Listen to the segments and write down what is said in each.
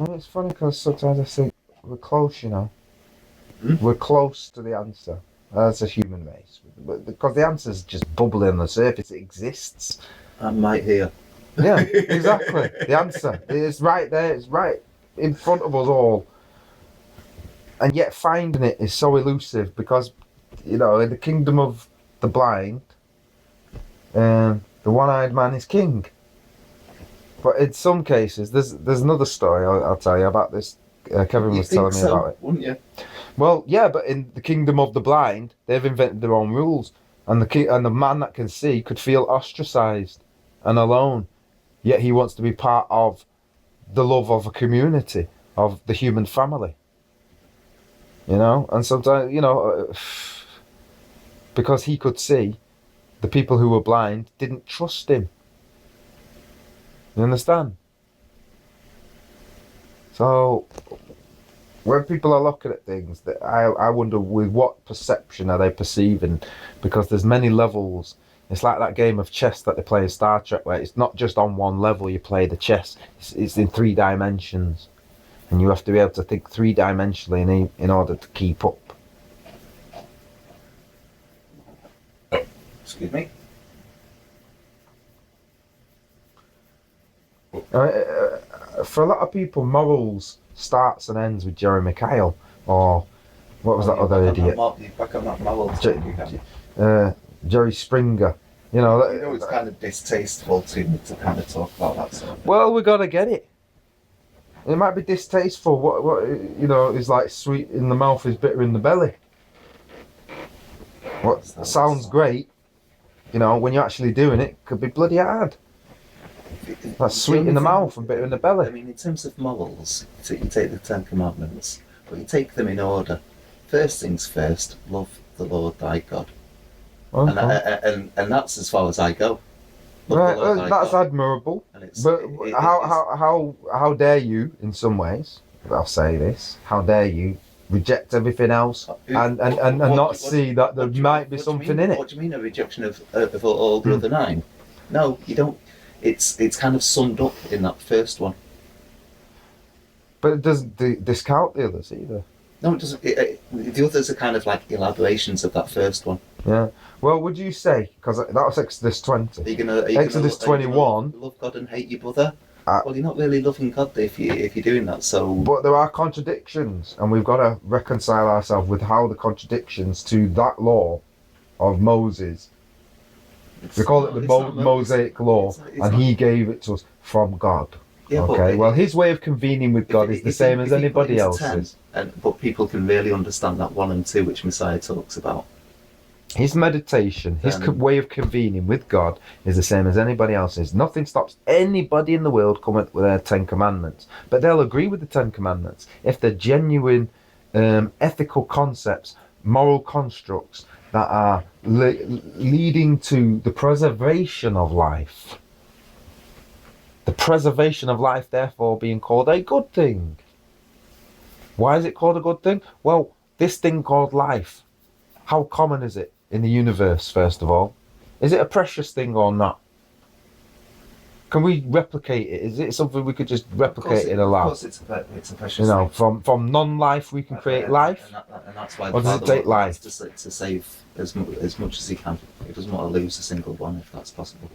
And it's funny because sometimes I think we're close, you know. We're close to the answer as a human race. But because the answer's just bubbling on the surface, it exists. I might hear. Yeah, exactly. The answer is right there. It's right in front of us all. And yet finding it is so elusive because, you know, in the kingdom of the blind, the one-eyed man is king. But in some cases, there's another story I'll tell you about this. Kevin was telling me about it. Wouldn't you? Well, yeah, but in the kingdom of the blind, they've invented their own rules, and the man that can see could feel ostracized and alone, yet he wants to be part of the love of a community, of the human family. You know, and sometimes, you know, because he could see, the people who were blind didn't trust him. You understand? So when people are looking at things, that I wonder with what perception are they perceiving, because there's many levels. It's like that game of chess that they play in Star Trek, where it's not just on one level you play the chess, it's in 3 dimensions, and you have to be able to think 3-dimensionally in order to keep up. Excuse me. For a lot of people, morals starts and ends with Jeremy Kyle, or what was that other idiot? Back on that moral Jerry Springer. You know, it's kind of distasteful to kind of talk about that sort of thing. Well, we gotta get it. It might be distasteful. What you know is like sweet in the mouth is bitter in the belly. What sounds great, you know, when you're actually doing it, could be bloody hard. That's sweet in the mouth and bitter in the belly. I mean, in terms of morals, so you take the 10 Commandments, but you take them in order. First things first, love the Lord thy God. Okay. And that's as far as I go. Right, well, that's admirable. But how dare you, in some ways, I'll say this, how dare you reject everything else and not see that there might be something in it? What do you mean, a rejection of all the other 9? No, you don't. It's kind of summed up in that first one. But it doesn't discount the others either. No, it doesn't. The others are kind of like elaborations of that first one. Yeah. Well, would you say, because that was Exodus 20. Exodus 21. Love God and hate your brother. Well, you're not really loving God if you're doing that. So. But there are contradictions, and we've got to reconcile ourselves with how the contradictions to that law of Moses. We call it the Mosaic law, and he gave it to us from God. Yeah, okay, well, his way of convening with God is the same as anybody else's. But people can really understand that 1 and 2, which Messiah talks about. His meditation, his way of convening with God is the same as anybody else's. Nothing stops anybody in the world coming up with their 10 Commandments. But they'll agree with the 10 Commandments if they're genuine ethical concepts, moral constructs that are leading to the preservation of life. The preservation of life, therefore, being called a good thing. Why is it called a good thing? Well, this thing called life, how common is it in the universe, first of all? Is it a precious thing or not? Can we replicate it? Is it something we could just replicate in a lab? Of course it's a precious thing. From non-life we can create life? And that's why or does it take life? To save as much as he can. He doesn't want to lose a single one if that's possible.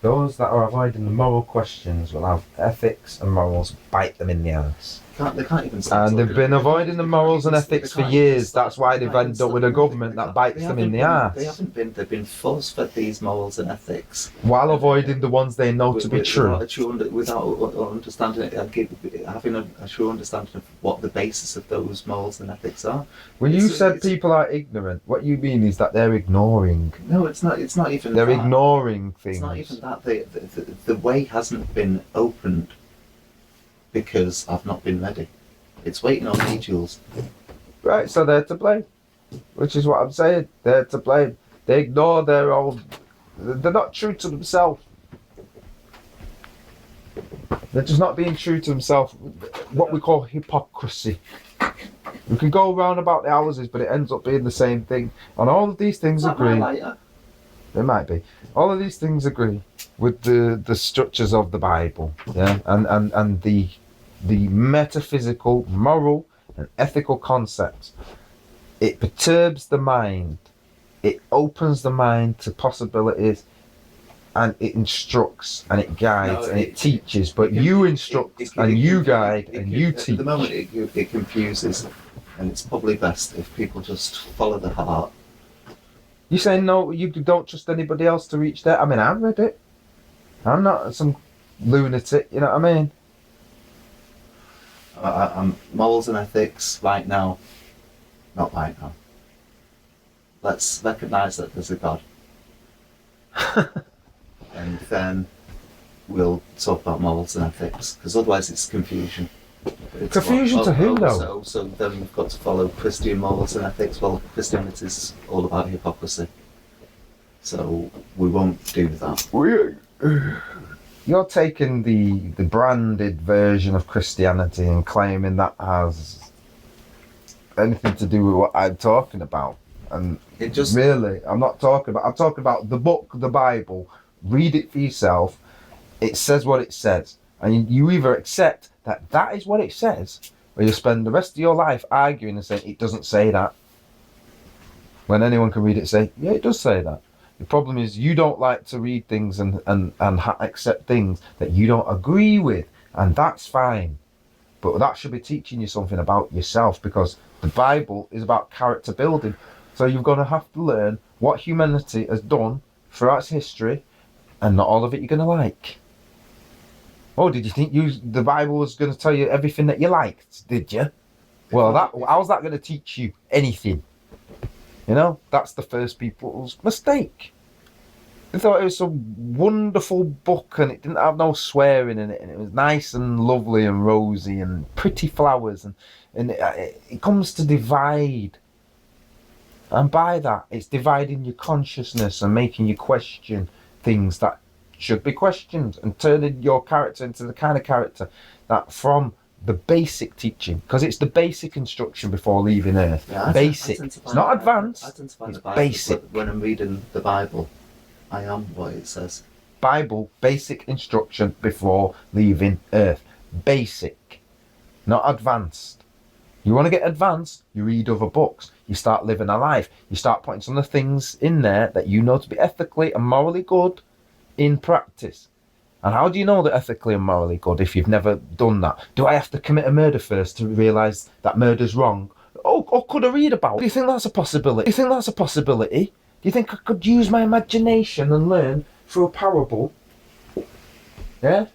Those that are avoiding the moral questions will have ethics and morals bite them in the ass. They can't even. And they've been avoiding the morals and ethics for years. That's why they've ended up with a government that bites them in the ass. They haven't been. They've been force-fed these morals and ethics while avoiding the ones they know to be true. Without understanding, having a true understanding of what the basis of those morals and ethics are. When you said people are ignorant, what you mean is that they're ignoring. No, it's not. It's not even. They're ignoring things. It's not even that. The way hasn't been opened. Because I've not been ready. It's waiting on me, Jules. Right, so they're to blame. Which is what I'm saying. They're to blame. They ignore their own. They're not true to themselves. They're just not being true to themselves. What we call hypocrisy. We can go around about the houses, but it ends up being the same thing. And all of these things agree. It might be. All of these things agree with the structures of the Bible, yeah, and the metaphysical, moral, and ethical concepts. It perturbs the mind. It opens the mind to possibilities, and it instructs, and it guides, and it teaches. But you instruct, and you guide, and you teach. At the moment, it confuses, and it's probably best if people just follow the heart. You saying no? You don't trust anybody else to reach there? I mean, I've read it. I'm not some lunatic. You know what I mean? I'm morals and ethics right now. Not right now. Let's recognise that there's a God. And then we'll talk about morals and ethics, because otherwise it's confusion. Confusion to who, though? So then we've got to follow Christian morals and ethics. Well, Christianity is all about hypocrisy. So we won't do that. You're taking the branded version of Christianity and claiming that has anything to do with what I'm talking about. And it just really, I'm talking about the book, the Bible. Read it for yourself. It says what it says. And you either accept that is what it says, or you spend the rest of your life arguing and saying it doesn't say that. When anyone can read it and say, yeah, it does say that. The problem is you don't like to read things and accept things that you don't agree with, and that's fine. But that should be teaching you something about yourself, because the Bible is about character building. So you're going to have to learn what humanity has done throughout its history, and not all of it you're going to like. Oh, did you think the Bible was going to tell you everything that you liked, did you? Well, how's that going to teach you anything? You know, that's the first people's mistake. They thought it was a wonderful book and it didn't have no swearing in it, and it was nice and lovely and rosy and pretty flowers, and it comes to divide. And by that, it's dividing your consciousness and making you question things that should be questioned, and turning your character into the kind of character that from the basic teaching, because it's the basic instruction before leaving Earth. Yeah, basic. It's not advanced. It's basic. When I'm reading the Bible, I am what it says. Bible, basic instruction before leaving Earth. Basic. Not advanced. You want to get advanced, you read other books. You start living a life. You start putting some of the things in there that you know to be ethically and morally good in practice. And how do you know they're ethically and morally good if you've never done that? Do I have to commit a murder first to realise that murder's wrong? Or could I read about it? Do you think that's a possibility? Do you think I could use my imagination and learn through a parable? Yeah?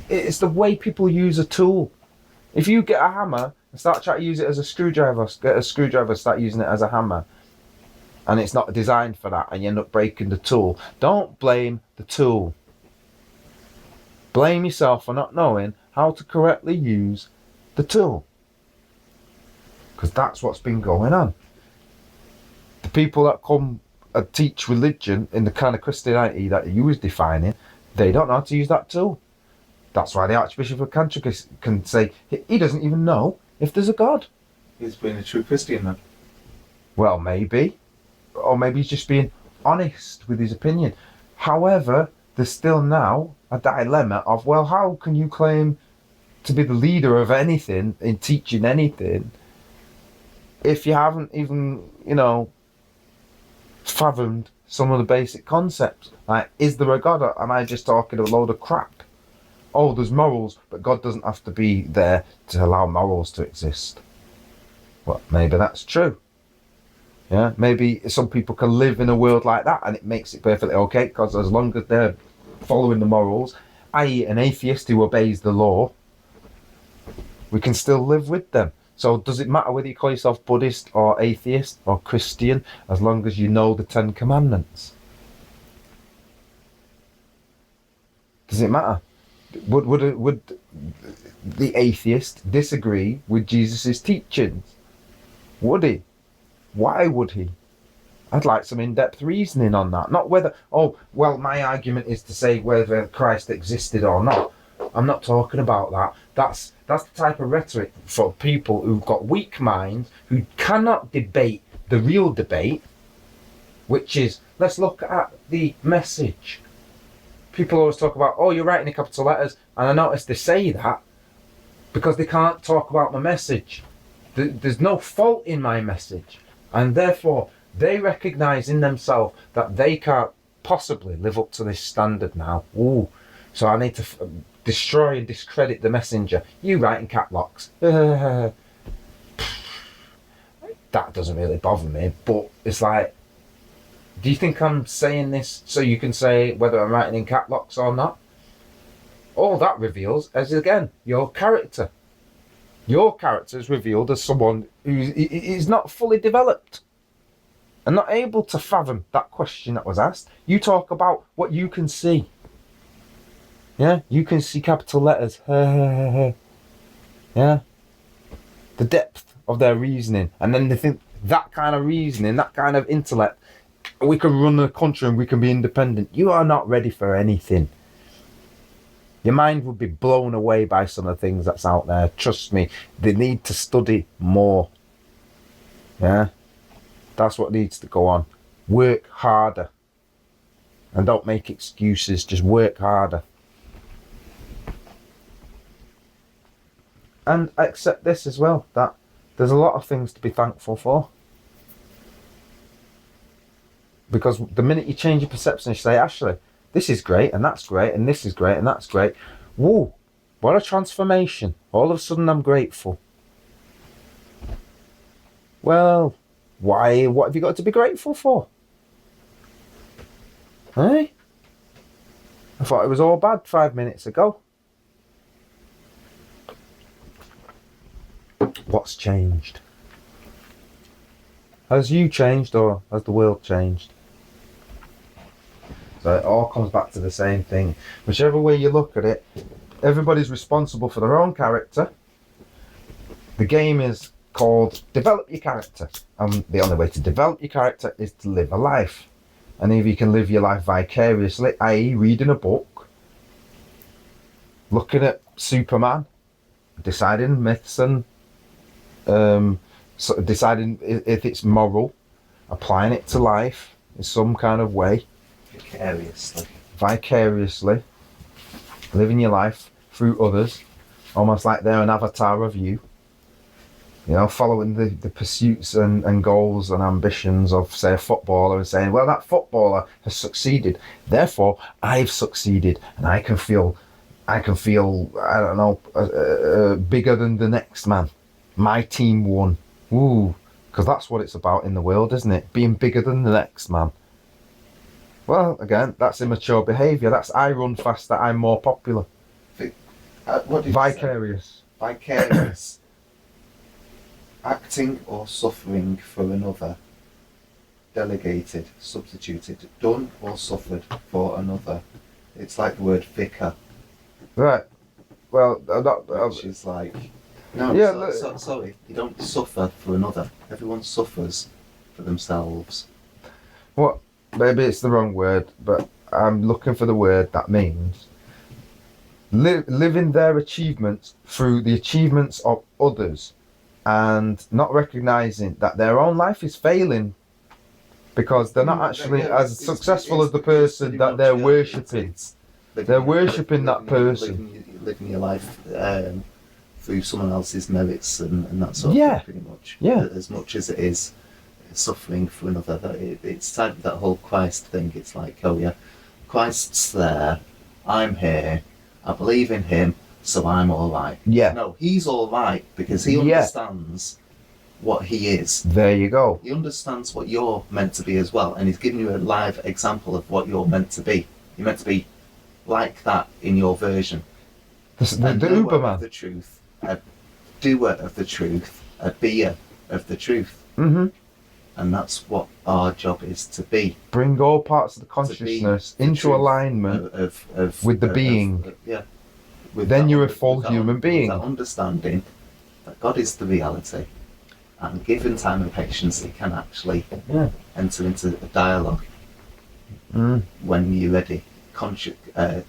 It's the way people use a tool. If you get a hammer and start trying to use it as a screwdriver, start using it as a hammer, and it's not designed for that, and you end up breaking the tool, don't blame the tool. Blame yourself for not knowing how to correctly use the tool. Because that's what's been going on. The people that come and teach religion in the kind of Christianity that you was defining, they don't know how to use that tool. That's why the Archbishop of Canterbury can say he doesn't even know if there's a God. He's being a true Christian then. Well, maybe. Or maybe he's just being honest with his opinion. However, there's still now a dilemma of, well, how can you claim to be the leader of anything, in teaching anything, if you haven't even, fathomed some of the basic concepts? Like, is there a God, or am I just talking a load of crap? Oh, there's morals, but God doesn't have to be there to allow morals to exist. Well, maybe that's true. Yeah, maybe some people can live in a world like that and it makes it perfectly okay, because as long as they're following the morals, i.e. an atheist who obeys the law, we can still live with them. So does it matter whether you call yourself Buddhist or atheist or Christian, as long as you know the 10 Commandments? Does it matter? Would the atheist disagree with Jesus' teachings? Would he? Why would he? I'd like some in-depth reasoning on that. Not whether, my argument is to say whether Christ existed or not. I'm not talking about that. That's the type of rhetoric for people who've got weak minds, who cannot debate the real debate. which is, let's look at the message. People always talk about, oh, you're writing in capital letters, and I notice they say that because they can't talk about my message. There's no fault in my message, and therefore they recognise in themselves that they can't possibly live up to this standard now. Ooh, so I need to destroy and discredit the messenger. You write in cap locks. That doesn't really bother me, but it's like, do you think I'm saying this so you can say whether I'm writing in cap locks or not? All that reveals is, again, your character. Your character is revealed as someone who is not fully developed and not able to fathom that question that was asked. You talk about what you can see. Yeah, you can see capital letters. Yeah, the depth of their reasoning, and then they think that kind of reasoning, that kind of intellect, we can run the country and we can be independent. You are not ready for anything. Your mind would be blown away by some of the things that's out there. Trust me, they need to study more. Yeah, that's what needs to go on. Work harder, and don't make excuses. Just work harder. And accept this as well, that there's a lot of things to be thankful for. Because the minute you change your perception, you say, actually, this is great, and that's great, and this is great, and that's great. Whoa, what a transformation. All of a sudden I'm grateful. Well, why? What have you got to be grateful for? Eh? I thought it was all bad 5 minutes ago. What's changed? Has you changed, or has the world changed? So it all comes back to the same thing. Whichever way you look at it, everybody's responsible for their own character. The game is called Develop Your Character. And the only way to develop your character is to live a life. And if you can live your life vicariously, i.e. reading a book, looking at Superman, deciding myths and deciding if it's moral, applying it to life in some kind of way. Vicariously. Living your life through others, almost like they're an avatar of you. You know, following the pursuits and goals and ambitions of, say, a footballer, and saying, well, that footballer has succeeded, therefore I've succeeded, and I can feel, I don't know, bigger than the next man. My team won. Ooh, because that's what it's about in the world, isn't it? Being bigger than the next man. Well, again, that's immature behaviour. That's I run faster, I'm more popular. What did Vicarious. Vicarious. Acting or suffering for another. Delegated, substituted, done or suffered for another. It's like the word vicar. Right. Well, which is like... No, yeah, sorry, you don't suffer for another. Everyone suffers for themselves. What? Maybe it's the wrong word, but I'm looking for the word that means living their achievements through the achievements of others, and not recognising that their own life is failing because they're not actually as successful as the person that they're worshipping. They're worshipping that person. Living your life through someone else's merits and that sort of thing, pretty much. Yeah. As much as it is suffering for another. It's like that whole Christ thing. It's like, oh yeah, Christ's there, I'm here, I believe in him, so I'm all right. Yeah. No, he's all right because he understands what he is. There you go. He understands what you're meant to be as well, and he's giving you a live example of what you're meant to be. You're meant to be like that in your version. The Uberman. Of the truth, a doer of the truth, a beer of the truth. Mm-hmm. And that's what our job is to be. Bring all parts of the consciousness into alignment with the being. Then you're a full human being. That understanding that God is the reality, and given time and patience, He can actually enter into a dialogue when you're ready. I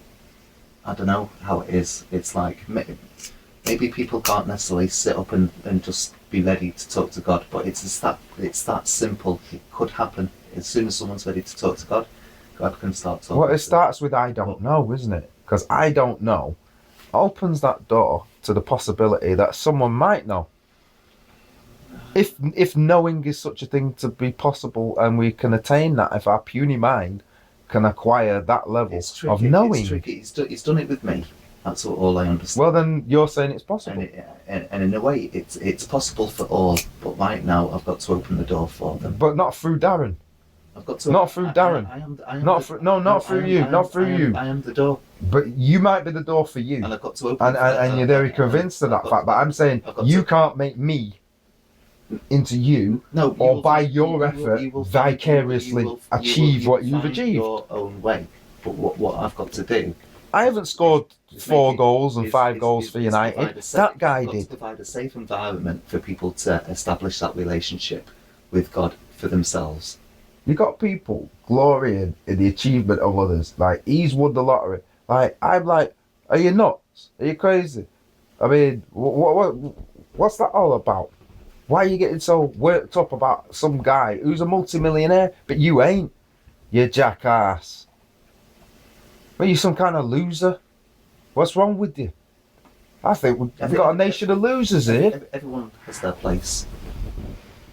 don't know how it is. It's like maybe people can't necessarily sit up and just be ready to talk to God, but it's that simple. It could happen as soon as someone's ready to talk to God, God can start talking. Well, it starts with I don't know, isn't it? Because I don't know opens that door to the possibility that someone might know. If knowing is such a thing to be possible, and we can attain that, if our puny mind can acquire that level of knowing. It's tricky. He's done it with me. That's all I understand. Well, then you're saying it's possible. And in a way, it's possible for all. But right now, I've got to open the door for them. But not through Darren. I've got to. Not through Darren. Not through you. I am the door. But you might be the door for you. And I've got to open. And you're very convinced of that fact. But I'm saying you can't make me into you, or by your effort vicariously achieve what you've achieved. Your own way. But what I've got to do. I haven't scored 4 goals and 5 goals for United. That guy did. To provide a safe environment for people to establish that relationship with God for themselves. You got people glorying in the achievement of others. Like, he's won the lottery. Like, I'm like, are you nuts? Are you crazy? I mean, what's that all about? Why are you getting so worked up about some guy who's a multi-millionaire, but you ain't? You jackass. Are you some kind of loser? What's wrong with you? I think we've got a nation of losers here. Everyone has their place.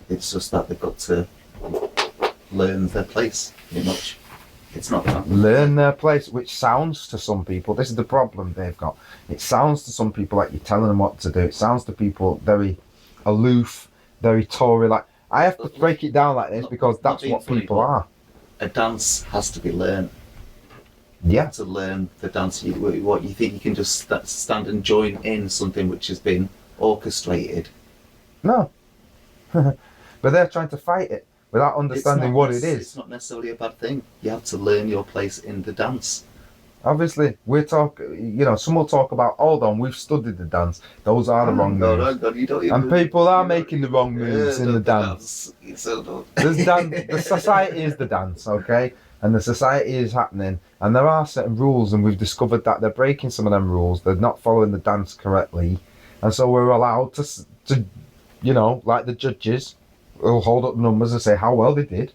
It's just that they've got to learn their place, pretty much. It's not that. Learn their place, which sounds to some people, this is the problem they've got. It sounds to some people like you're telling them what to do. It sounds to people very aloof, very Tory. Like, I have to break it down like this because that's what people are. A dance has to be learned. Yeah. To learn the dance, what you think you can just stand and join in something which has been orchestrated. No. But they're trying to fight it without understanding what it is. It's not necessarily a bad thing. You have to learn your place in the dance. Obviously, we're talking, some will talk about, hold on, we've studied the dance. Those are the wrong moves. And people are making the wrong moves in the dance. The society is the dance, okay? And the society is happening. And there are certain rules, and we've discovered that they're breaking some of them rules. They're not following the dance correctly. And so we're allowed to like the judges will hold up numbers and say how well they did.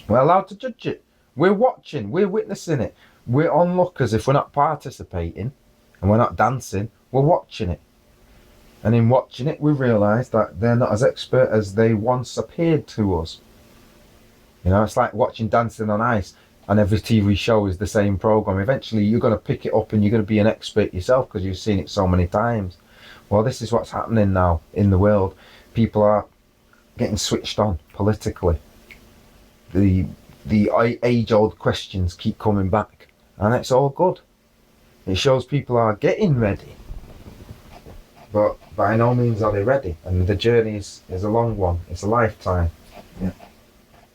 We're allowed to judge it. We're watching. We're witnessing it. We're onlookers if we're not participating and we're not dancing. We're watching it. And in watching it, we realise that they're not as expert as they once appeared to us. It's like watching Dancing on Ice, and every TV show is the same programme. Eventually, you're going to pick it up and you're going to be an expert yourself because you've seen it so many times. Well, this is what's happening now in the world. People are getting switched on politically. The age-old questions keep coming back, and it's all good. It shows people are getting ready, but by no means are they ready. And the journey is a long one. It's a lifetime. Yeah.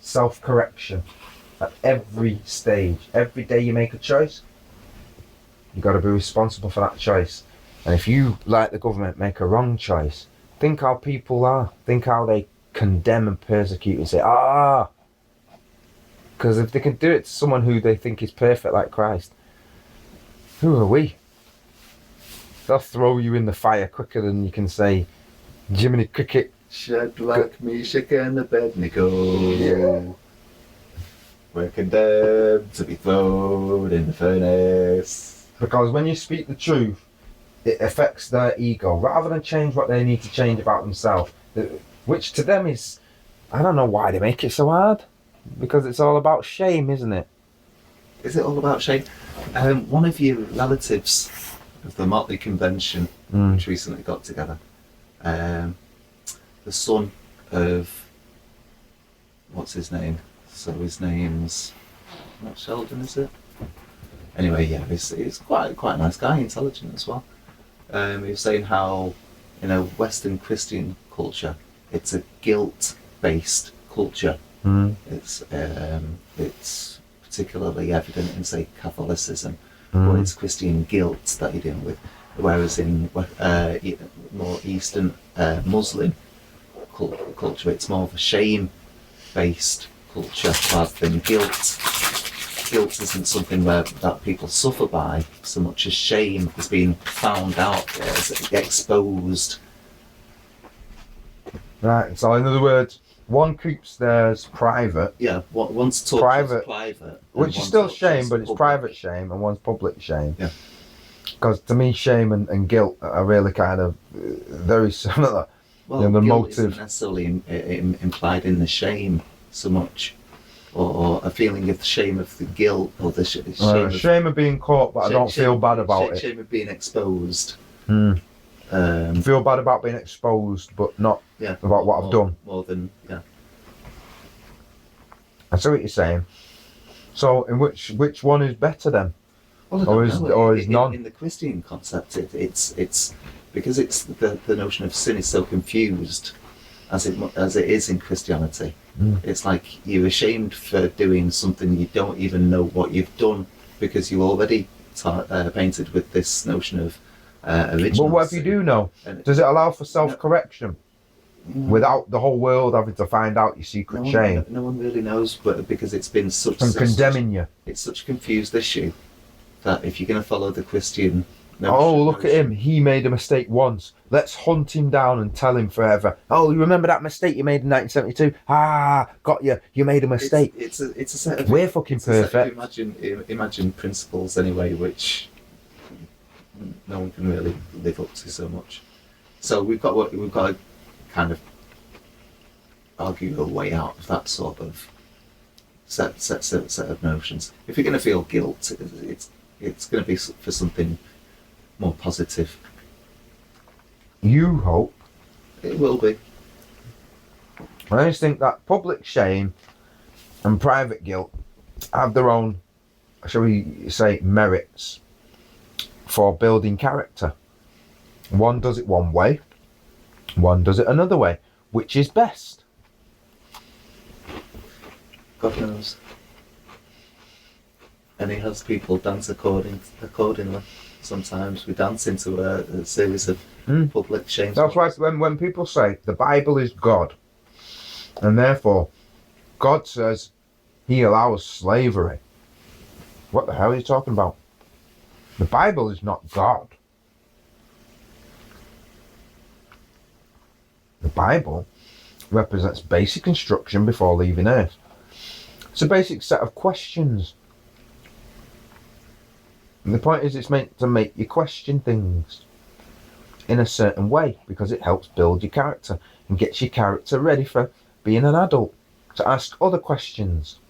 Self-correction at every stage. Every day you make a choice, you've got to be responsible for that choice. And if you, like the government, make a wrong choice, think how people are. Think how they condemn and persecute and say, because if they can do it to someone who they think is perfect like Christ, who are we? They'll throw you in the fire quicker than you can say, Jiminy Cricket. Shed like me, shaking the bed, Nico. Yeah. We're condemned to be thrown in the furnace. Because when you speak the truth, it affects their ego rather than change what they need to change about themselves. Which to them is, I don't know why they make it so hard. Because it's all about shame, isn't it? Is it all about shame? One of your relatives of the Motley Convention, which recently got together, the son of, what's his name? So his name's not Sheldon, is it? Anyway, yeah, he's quite a nice guy, intelligent as well. He was saying how, Western Christian culture, it's a guilt-based culture. It's particularly evident in, say, Catholicism, where it's Christian guilt that you're dealing with, whereas in more Eastern Muslim culture, it's more of a shame-based culture rather than guilt. Guilt isn't something that people suffer by so much as shame is being found out, exposed. Right. So in other words, one keeps theirs private, Yeah, one's taught Private, private, which and is one's still taught shame, just but it's public. private shame, and one's public shame. Yeah. Because to me, shame and guilt are really kind of very similar. Well, You know, the guilt motive. isn't necessarily implied in the shame so much, or a feeling of the shame of the guilt, or the Shame of being caught, but I don't feel bad about it. Shame of being exposed. I feel bad about being exposed, but not about what I've done. More than I see what you're saying. So, in which one is better then? Well, Or is none? In the Christian concept, it's because it's the notion of sin is so confused, as it is in Christianity. It's like you're ashamed for doing something you don't even know what you've done, because you're already painted with this notion of original. But what if you do know? Does it allow for self-correction without the whole world having to find out your secret shame? No one really knows, but because it's been such condemning you. It's such a confused issue that if you're going to follow the Christian look at him, he made a mistake once, let's hunt him down and tell him forever. Oh, you remember that mistake you made in 1972? Got you, you made a mistake. It's a set of, we're fucking perfect. Imagine principles anyway, which no one can really live up to so much. So we've got to kind of argue a way out of that sort of set of notions. If you're going to feel guilt, it's going to be for something more positive. You hope. It will be. I just think that public shame and private guilt have their own, shall we say, merits for building character. One does it one way, one does it another way. Which is best? God knows. And he has people dance accordingly. Sometimes we dance into a series of public shame. That's why when people say the Bible is God, and therefore God says he allows slavery, what the hell are you talking about? The Bible is not God. The Bible represents basic instruction before leaving Earth. It's a basic set of questions. And the point is, it's meant to make you question things in a certain way, because it helps build your character and gets your character ready for being an adult, to ask other questions.